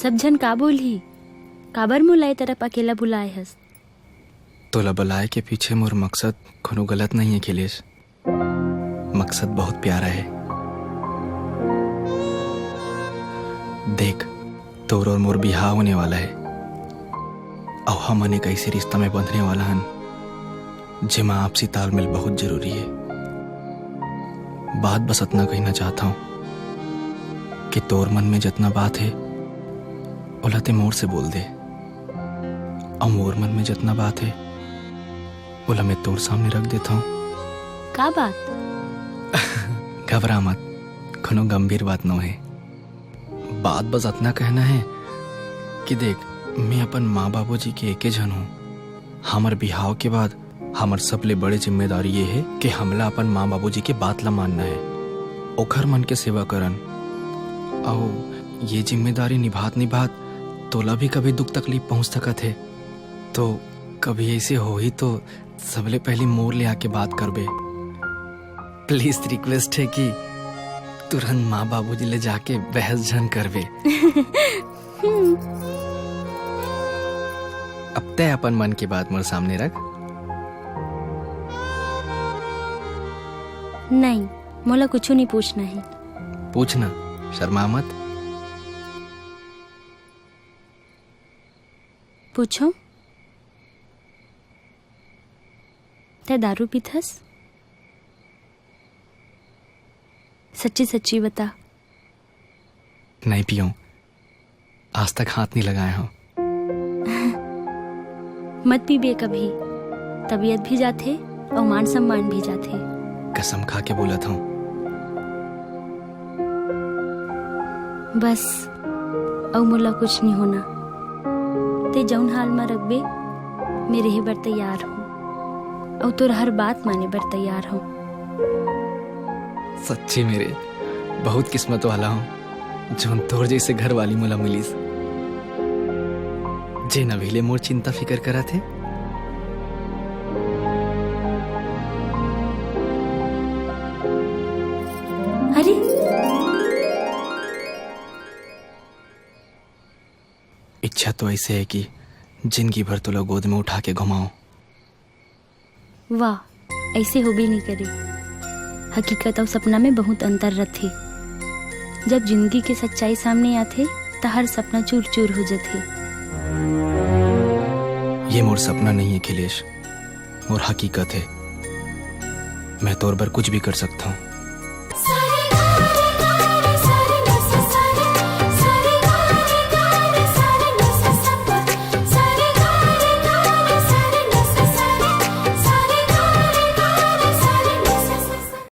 सब जन का बोली काबर मुलाए तरफ अकेला बुलाए हस। तोला बुलाए के पीछे मोर मकसद कोनो गलत नहीं है खिलेश। मकसद बहुत प्यारा है। देख तोर और मोर बिहाव होने वाला है और हम एक ऐसे रिश्ता में बंधने वाला हन जेमा आपसी तालमेल बहुत जरूरी है। बात बस इतना कहना चाहता हूं कि तोर मन में जितना बात है ओला ते मोर से बोल दे और मोर मन में जितना बात है ओला मैं तोर सामने रख देता हूं। का बात? घबरा मत, कोनो गंभीर बात न है। बात बस इतना कहना है कि देख मैं अपन माँ बाबूजी के एके जन हूँ। हमार बिहाव के बाद हमार सबले बड़े जिम्मेदारी ये है कि हमला अपन माँ बाबूजी के बात ला मानना है, ओखर मन के सेवा करन। और ये जिम्मेदारी निभात तोला भी कभी दुख तकलीफ पहुंच सकत है, तो कभी ऐसे हो ही तो सबले पहले मोर ले आके बात करबे। प्लीज रिक्वेस्ट है कि तुरंत माँ बाबूजी ले जाके बहस झन करबे। अब तय अपन मन की बात मोर सामने रख। नहीं, मोला कुछ नहीं पूछना है। पूछना, शर्मा मत। पूछो। ते दारू पीथस? सच्ची सच्ची बता। नहीं पियो, आज तक हाथ नहीं लगाया हूँ। मत पीबे कभी, तबीयत भी जाते और मान सम्मान भी जाते। कसम खा के बोला था। बस और मोला कुछ नहीं होना। ते जौन हाल में रखबे मेरे ही बर तैयार हूँ और तोर हर बात माने बर तैयार हूँ। सच्ची मेरे बहुत किस्मत वाला हूँ जोन तोर जैसे घर वाली मोला मिलीस जे नभीले मोर चिंता फिकर करा थे। अरे इच्छा तो ऐसे है कि जिंदगी भर तो लोग गोद में उठा के घुमाओ। वाह, ऐसे हो भी नहीं करे। हकीकत और सपना में बहुत अंतर रहते। जब जिंदगी के सच्चाई सामने आते तो हर सपना चूर चूर हो जाते। ये मोर सपना नहीं है खिलेश, मोर हकीकत है। मैं तोर पर कुछ भी कर सकता हूँ।